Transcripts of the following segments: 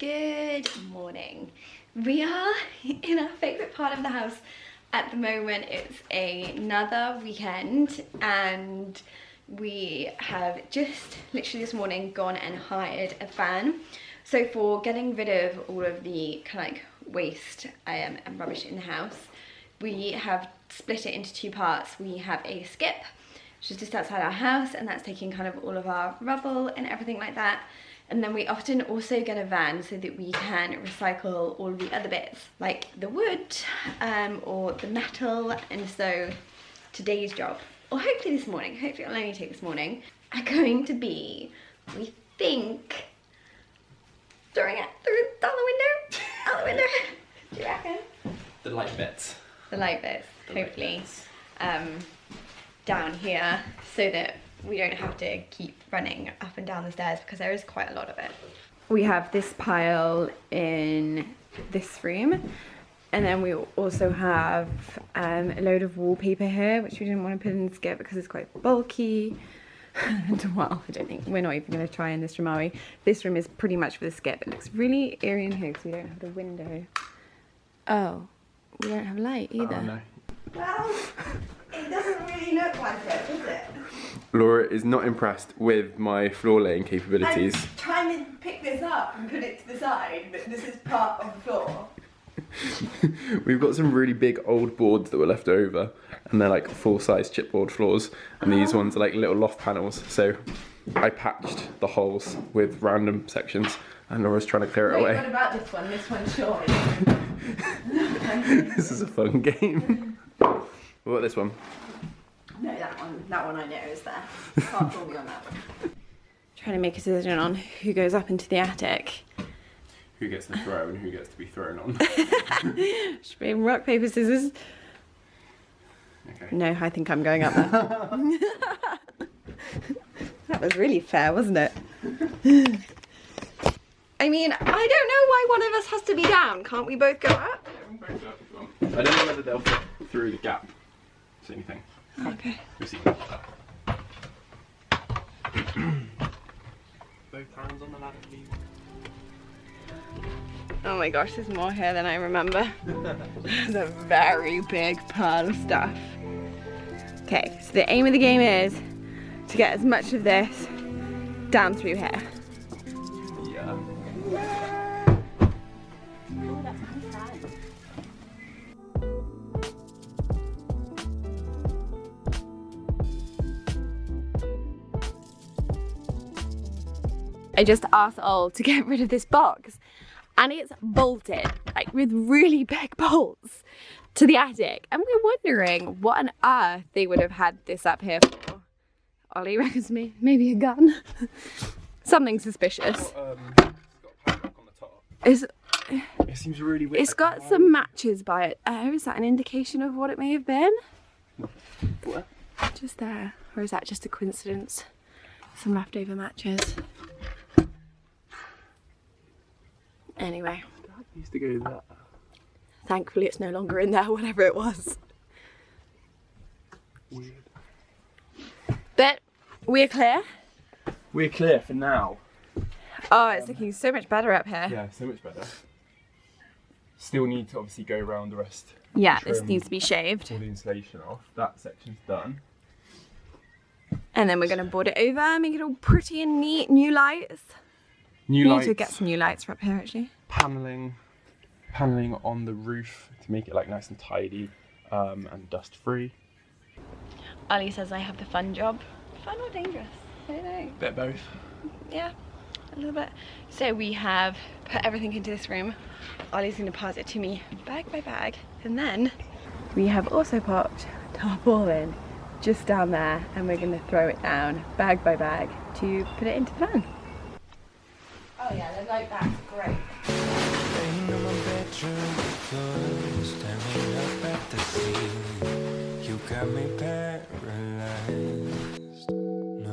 Good morning. We are in our favourite part of the house at the moment. It's another weekend and we have just literally this morning gone and hired a van. So for getting rid of all of the kind of like waste and rubbish in the house, we have split it into two parts. We have a skip, which is just outside our house, and that's taking kind of all of our rubble and everything like that. And then we often also get a van so that we can recycle all the other bits, like the wood or the metal. And so today's job, or hopefully this morning, hopefully it'll only take this morning, are going to be, we think, throwing it down the window, out the window. Do you reckon? The light bits. The light bits, hopefully, down here, so that we don't have to keep running up and down the stairs, because there is quite a lot of it. We have this pile in this room, and then we also have a load of wallpaper here, which we didn't want to put in the skip because it's quite bulky. And well, I don't think we're not even going to try in this room, are we? This room is pretty much for the skip. It looks really eerie in here because we don't have the window. Oh, we don't have light either. Oh, no. Well, it doesn't really look like it, does it? Laura is not impressed with my floor laying capabilities. I'm trying to pick this up and put it to the side, but this is part of the floor. We've got some really big old boards that were left over, and they're like full-size chipboard floors, and these ones are like little loft panels. So I patched the holes with random sections, and Laura's trying to clear it away. What about this one? This one's short. This is a fun game. What about this one? No, that one I know is there. Can't fool me on that one. Trying to make a decision on who goes up into the attic. Who gets to throw and who gets to be thrown on? Should we rock, paper, scissors? Okay. No, I think I'm going up there. That was really fair, wasn't it? I mean, I don't know why one of us has to be down. Can't we both go up? I don't know whether they'll fit through the gap. See anything? Okay. We'll see. Both hands on the ladder, please. Oh my gosh, there's more here than I remember. There's a very big pile of stuff. Okay, so the aim of the game is to get as much of this down through here. Yeah. I just asked Ol to get rid of this box, and it's bolted, like with really big bolts, to the attic. And we're wondering what on earth they would have had this up here for. Ollie reckons maybe a gun. Something suspicious. It's got a padlock on the top. It seems really weird. It's got some matches by it. Is that an indication of what it may have been? What? Just there. Or is that just a coincidence? Some leftover matches. Anyway. That used to go there. Thankfully it's no longer in there, whatever it was. Weird. But we're clear. We're clear for now. Oh, it's looking so much better up here. Yeah, so much better. Still need to obviously go around the rest. Yeah, this Trim needs to be shaved. all the insulation off. That section's done. And then we're going to board it over, make it all pretty and neat. New lights. New We lights. need to get some new lights for up here actually. Paneling on the roof to make it like nice and tidy and dust free. Ollie says I have the fun job. Fun or dangerous? I don't know. Bit of both. Yeah, a little bit. So we have put everything into this room. Ollie's going to pass it to me bag by bag. And then we have also popped tarpaulin just down there, and we're going to throw it down bag by bag to put it into the van. Oh yeah, the light back's great. Laying on my bedroom floor, staring up at the ceiling. You got me paralyzed. No,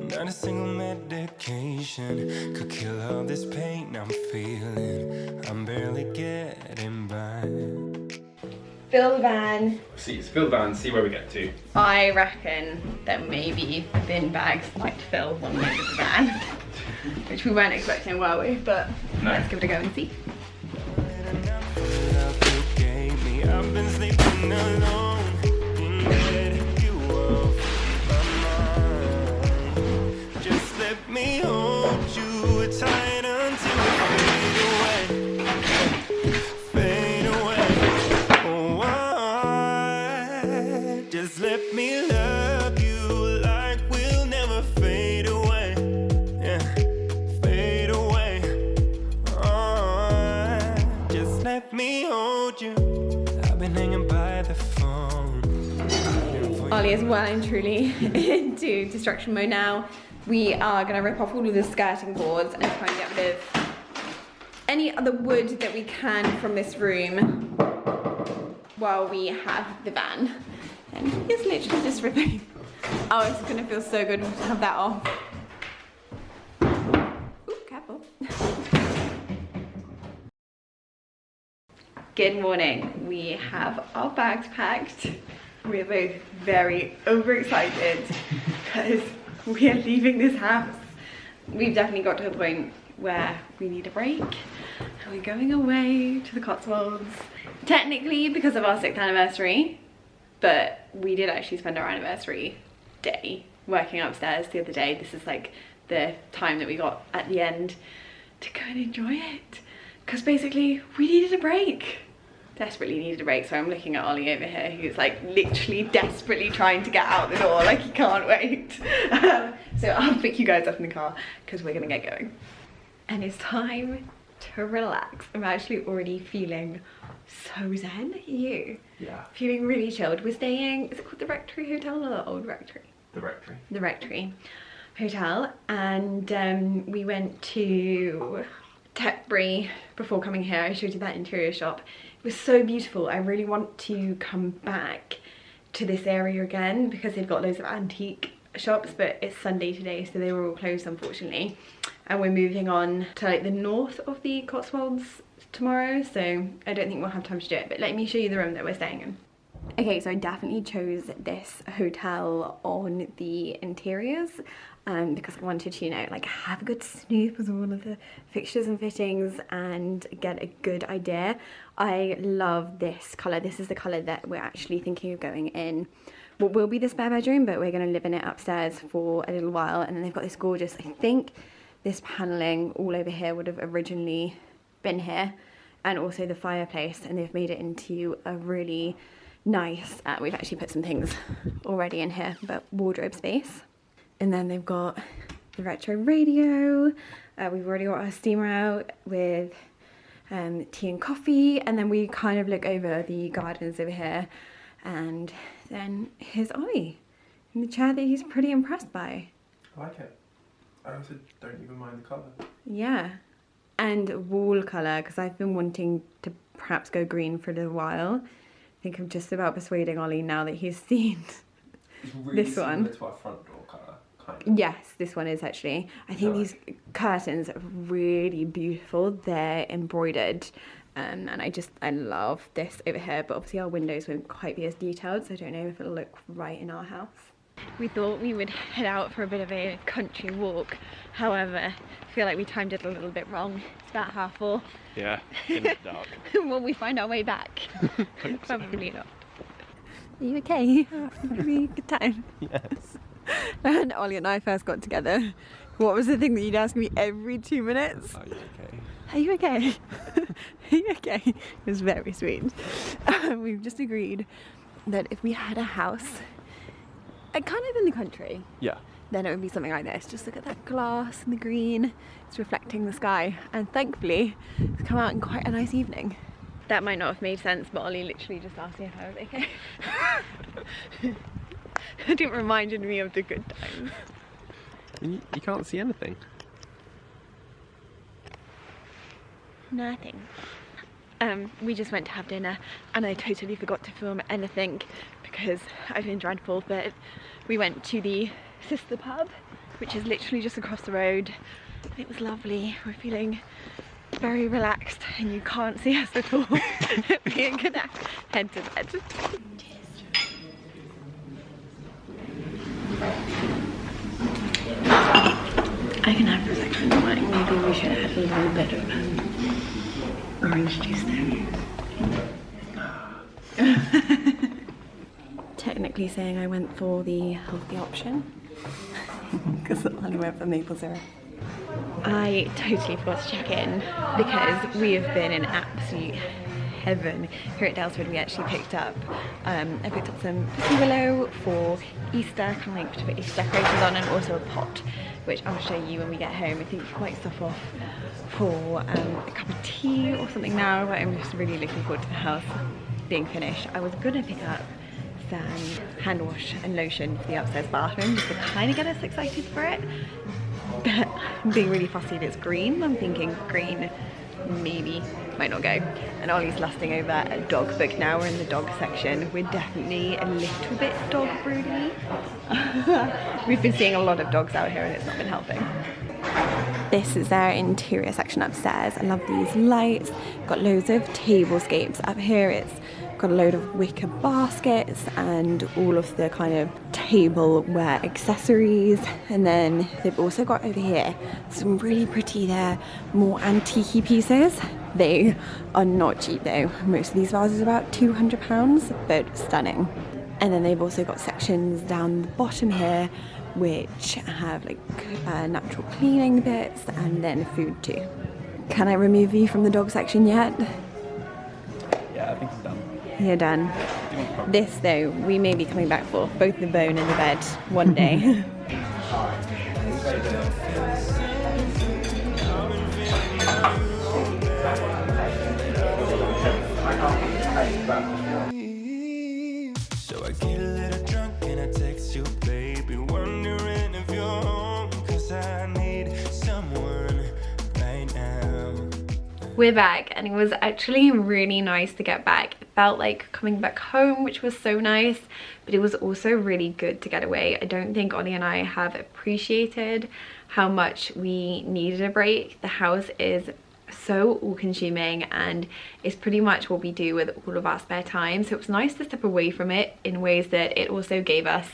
not a single medication could kill all this pain I'm feeling. I'm barely getting by. Fill the van. See, fill the van, see where we get to. I reckon that maybe bin bags might fill when we get to the van. which we weren't expecting, were we? But No. let's give it a go and see. I've been sleeping alone in bed, you off my mind. Just let me hold you tight until we fade away. Oh, just let me love you like we'll never fade away. Yeah, fade away. Oh, just let me hold you. Been hanging by the phone. Ollie is well and truly into destruction mode now. We are going to rip off all of the skirting boards and try and get rid of any other wood that we can from this room while we have the van. And he's literally just ripping. Oh, it's going to feel so good to have that off. Ooh, careful. Good morning. We have our bags packed. We're both very overexcited because we are leaving this house. We've definitely got to a point where we need a break and we're going away to the Cotswolds. Technically because of our 6th anniversary, but we did actually spend our anniversary day working upstairs the other day. This is like the time that we got at the end to go and enjoy it. Because basically we needed a break. Desperately needed a break. So I'm looking at Ollie over here who's like literally desperately trying to get out the door, like he can't wait. So I'll pick you guys up in the car because we're gonna get going. And it's time to relax. I'm actually already feeling so zen. You? Yeah. Feeling really chilled. We're staying, is it called the Rectory Hotel or the Old Rectory? The Rectory. The Rectory Hotel. And we went to Tetbury before coming here. I showed you that interior shop. It was so beautiful. I really want to come back to this area again because they've got loads of antique shops, but it's Sunday today, so they were all closed unfortunately. And we're moving on to like the north of the Cotswolds tomorrow, so I don't think we'll have time to do it, but let me show you the room that we're staying in. Okay, so I definitely chose this hotel on the interiors because I wanted to, you know, like have a good snoop of all of the fixtures and fittings and get a good idea. I love this colour. This is the colour that we're actually thinking of going in what will be the spare bedroom, but we're going to live in it upstairs for a little while. And then they've got this gorgeous, I think this panelling all over here would have originally been here, and also the fireplace, and they've made it into a really nice, we've actually put some things already in here, but wardrobe space. And then they've got the retro radio. We've already got our steamer out with tea and coffee, and then we kind of look over the gardens over here, and then here's Ollie in the chair that he's pretty impressed by. I like it. I also don't even mind the colour. Yeah, and wall colour, because I've been wanting to perhaps go green for a little while. I think I'm just about persuading Ollie now that he's seen it's really this one. Similar to our front door colour, kind of. Yes, this one is actually. I think these curtains are really beautiful. They're embroidered. And I love this over here, but obviously our windows won't quite be as detailed, so I don't know if it'll look right in our house. We thought we would head out for a bit of a country walk. However, I feel like we timed it a little bit wrong. It's about 4:30. Yeah, in the dark. Will we find our way back? Probably not. Are you okay? Having a good time? Yes. When Ollie and I first got together, what was the thing that you'd ask me every 2 minutes? Are you okay? Are you okay? Are you okay? It was very sweet. We've just agreed that if we had a house, kind of in the country, Yeah. then it would be something like this. Just look at that glass and the green. It's reflecting the sky. And thankfully, it's come out in quite a nice evening. That might not have made sense, but Ollie literally just asked me if I was okay. It reminded me of the good times. You can't see anything. Nothing. We just went to have dinner and I totally forgot to film anything because I've been dreadful, but we went to the sister pub, which is literally just across the road. It was lovely. We're feeling very relaxed and you can't see us at all. We're gonna head to bed. I can have for a second. Maybe we should have a little bit of orange juice there. Technically saying I went for the healthy option because I went for maple syrup. I totally forgot to check in because we have been in absolute heaven here at Dalesford. We actually picked up, I picked up some pussy willow for Easter, kind of like to put Easter decorations on, and also a pot, which I'll show you when we get home. I think you might stop off for a cup of tea or something now, but I'm just really looking forward to the house being finished. I was gonna pick up some hand wash and lotion for the upstairs bathroom just to kind of get us excited for it, but I'm being really fussy if it's green. I'm thinking green maybe might not go. And Ollie's lusting over a dog book now. We're in the dog section. We're definitely a little bit dog broody. We've been seeing a lot of dogs out here and it's not been helping. This is their interior section upstairs. I love these lights. Got loads of tablescapes up here. It's got a load of wicker baskets and all of the kind of tableware accessories. And then they've also got over here some really pretty, they're more antique-y pieces. They are not cheap though. Most of these vases are about £200, but stunning. And then they've also got sections down the bottom here which have like natural cleaning bits and then food too. Can I remove you from the dog section yet? Yeah, I think it's done. You're done. This though, we may be coming back for, both the bone and the bed, one day. So I get a little drunk and I text you, baby, wondering if you're home, 'cause I need someone right now. We're back and it was actually really nice to get back. It felt like coming back home, which was so nice, but it was also really good to get away. I don't think Ollie and I have appreciated how much we needed a break. The house is so all-consuming and it's pretty much what we do with all of our spare time, so it was nice to step away from it in ways that it also gave us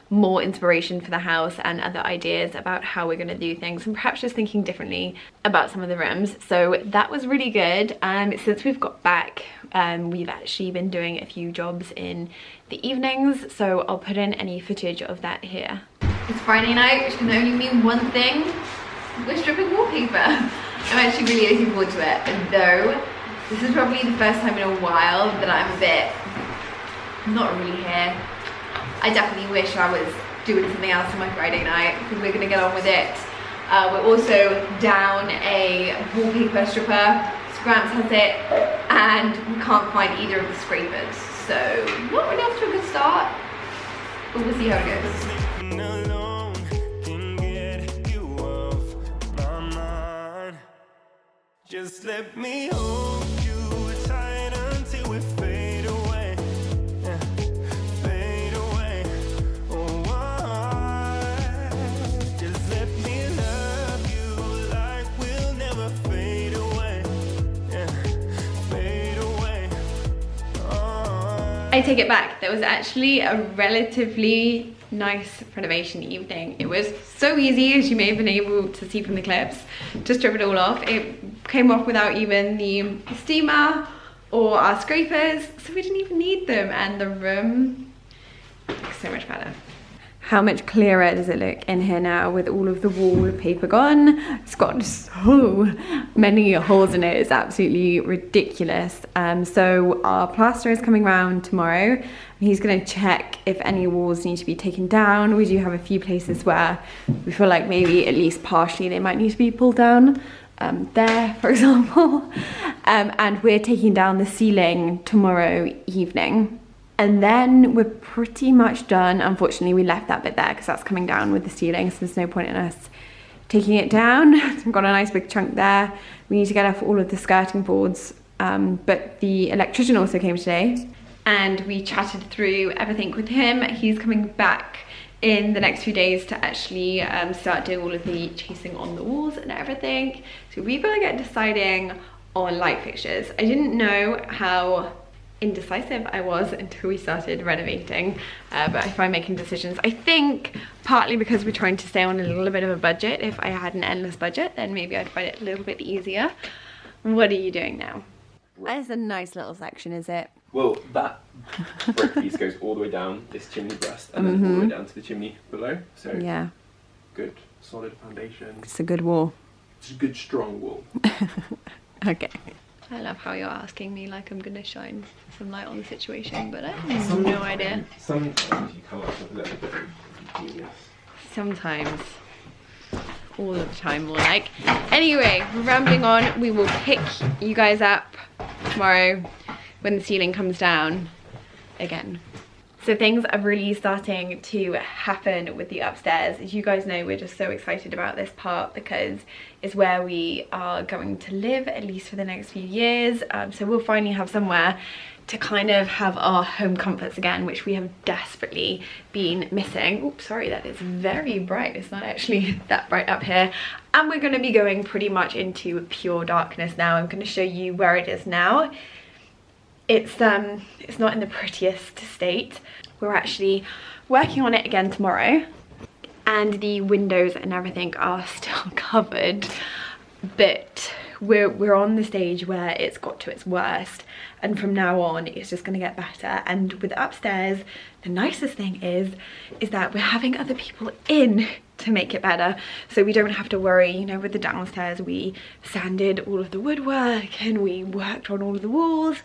more inspiration for the house and other ideas about how we're going to do things, and perhaps just thinking differently about some of the rooms. So that was really good. Since we've got back, we've actually been doing a few jobs in the evenings, so I'll put in any footage of that here. It's Friday night, which can only mean one thing: we're stripping wallpaper. I'm actually really looking forward to it, though this is probably the first time in a while that I'm a bit not really here. I definitely wish I was doing something else on my Friday night. I think we're gonna get on with it. We're also down a wallpaper stripper. Scramps has it, and we can't find either of the scrapers, so not really off to a good start, but we'll see how it goes. Just let me hold you tight until we fade away, yeah, fade away. Oh, just let me love you like we'll never fade away, yeah, fade away. I take it back. That was actually a relatively nice renovation evening. It was so easy, as you may have been able to see from the clips, to strip it all off. It came off without even the steamer or our scrapers, so we didn't even need them, and the room looks so much better. How much clearer does it look in here now with all of the wallpaper gone? It's got so many holes in it, it's absolutely ridiculous. So our plasterer is coming round tomorrow. He's gonna check if any walls need to be taken down. We do have a few places where we feel like maybe at least partially they might need to be pulled down. There, for example. And we're taking down the ceiling tomorrow evening. And then we're pretty much done. Unfortunately, we left that bit there because that's coming down with the ceiling, so there's no point in us taking it down. We've got a nice big chunk there. We need to get off all of the skirting boards, but the electrician also came today and we chatted through everything with him. He's coming back in the next few days to actually start doing all of the chasing on the walls and everything. So we've got to get deciding on light fixtures. I didn't know how indecisive I was until we started renovating, but I find making decisions, I think partly because we're trying to stay on a little bit of a budget. If I had an endless budget, then maybe I'd find it a little bit easier. What are you doing now? That's a nice little section, is it? Well, that brick piece goes all the way down this chimney breast and then all the way down to the chimney below. So yeah, good solid foundation. it's a good wall. It's a good strong wall. Okay. I love how you're asking me like I'm gonna shine some light on the situation, but I have no idea. Sometimes you come up with a little bit of genius. Sometimes. All of the time, more like. Anyway, we're rambling on. We will pick you guys up tomorrow when the ceiling comes down again. So things are really starting to happen with the upstairs. As you guys know, we're just so excited about this part because it's where we are going to live, at least for the next few years. So we'll finally have somewhere to kind of have our home comforts again, which we have desperately been missing. Oops, sorry, that is very bright. It's not actually that bright up here. And we're going to be going pretty much into pure darkness now. I'm going to show you where it is now. It's not in the prettiest state. We're actually working on it again tomorrow, and the windows and everything are still covered, but we're on the stage where it's got to its worst, and from now on it's just going to get better. And with upstairs, the nicest thing is that we're having other people in to make it better, so we don't have to worry. You know, with the downstairs we sanded all of the woodwork and we worked on all of the walls.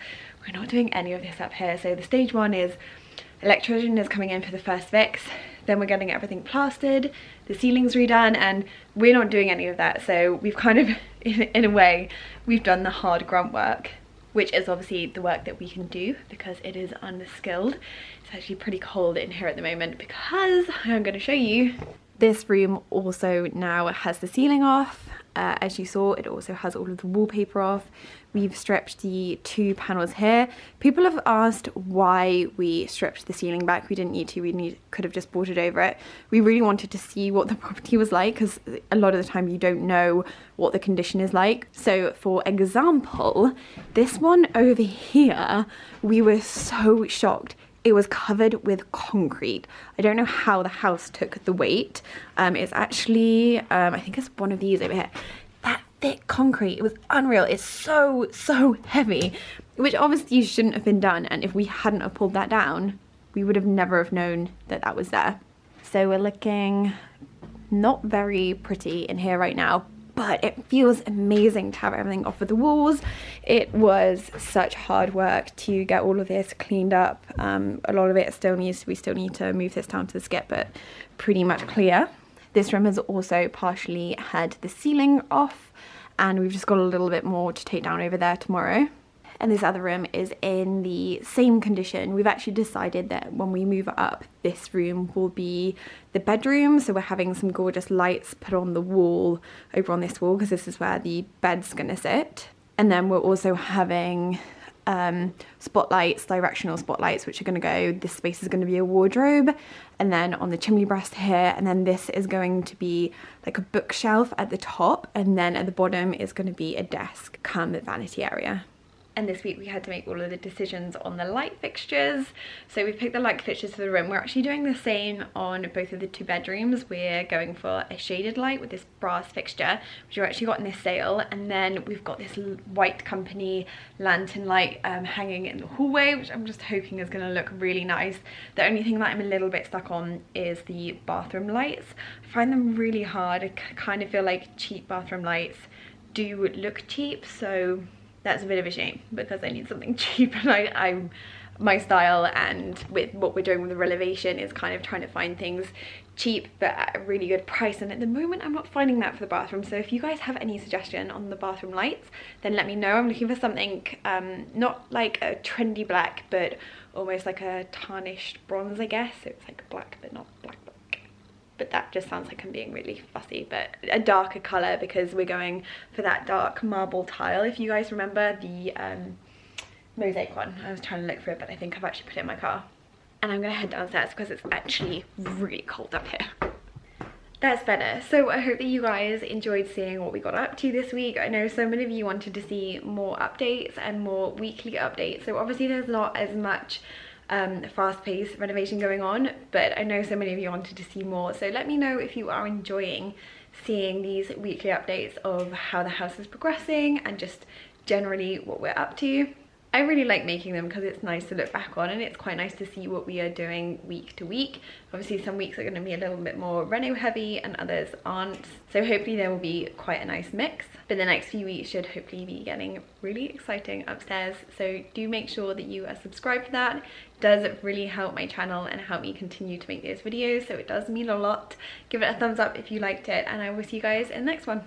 We're not doing any of this up here. So the stage one is electrician is coming in for the first fix, then we're getting everything plastered, the ceiling's redone, and we're not doing any of that. So we've kind of, in a way, we've done the hard grunt work, which is obviously the work that we can do because it is unskilled. It's actually pretty cold in here at the moment because I'm going to show you. This room also now has the ceiling off. As you saw, it also has all of the wallpaper off. We've stripped the 2 panels here. People have asked why we stripped the ceiling back. We didn't need to, could have just boarded over it. We really wanted to see what the property was like because a lot of the time you don't know what the condition is like. So for example, this one over here, we were so shocked. It was covered with concrete. I don't know how the house took the weight. It's actually, I think it's one of these over here. That thick concrete, it was unreal. It's so heavy, which obviously shouldn't have been done. And if we hadn't have pulled that down, we would have never have known that that was there. So we're looking not very pretty in here right now, but it feels amazing to have everything off of the walls. It was such hard work to get all of this cleaned up. A lot of it we still need to move this down to the skip, but pretty much clear. This room has also partially had the ceiling off, and we've just got a little bit more to take down over there tomorrow. And this other room is in the same condition. We've actually decided that when we move up, this room will be the bedroom. So we're having some gorgeous lights put on the wall, over on this wall, because this is where the bed's gonna sit. And then we're also having spotlights, directional spotlights, which are gonna go, this space is gonna be a wardrobe. And then on the chimney breast here, and then this is going to be like a bookshelf at the top. And then at the bottom is gonna be a desk, come vanity area. And this week we had to make all of the decisions on the light fixtures. So we've picked the light fixtures for the room. We're actually doing the same on both of the 2 bedrooms. We're going for a shaded light with this brass fixture, which we've actually got in this sale. And then we've got this white company lantern light hanging in the hallway, which I'm just hoping is gonna look really nice. The only thing that I'm a little bit stuck on is the bathroom lights. I find them really hard. I kind of feel like cheap bathroom lights do look cheap, so that's a bit of a shame because I need something cheap, and my style, and with what we're doing with the renovation, is kind of trying to find things cheap but at a really good price, and at the moment I'm not finding that for the bathroom. So if you guys have any suggestion on the bathroom lights, then let me know. I'm looking for something not like a trendy black, but almost like a tarnished bronze, I guess. So it's like black but not black. But that just sounds like I'm being really fussy, but a darker colour because we're going for that dark marble tile. If you guys remember the mosaic one, I was trying to look for it, but I think I've actually put it in my car. And I'm gonna head downstairs because it's actually really cold up here. That's better. So I hope that you guys enjoyed seeing what we got up to this week. I know so many of you wanted to see more updates and more weekly updates. So obviously there's not as much fast-paced renovation going on, but I know so many of you wanted to see more. So let me know if you are enjoying seeing these weekly updates of how the house is progressing and just generally what we're up to. I really like making them because it's nice to look back on, and it's quite nice to see what we are doing week to week. Obviously some weeks are going to be a little bit more reno heavy and others aren't, so hopefully there will be quite a nice mix. But the next few weeks should hopefully be getting really exciting upstairs, so do make sure that you are subscribed for that. It does really help my channel and help me continue to make those videos, so it does mean a lot. Give it a thumbs up if you liked it, and I will see you guys in the next one.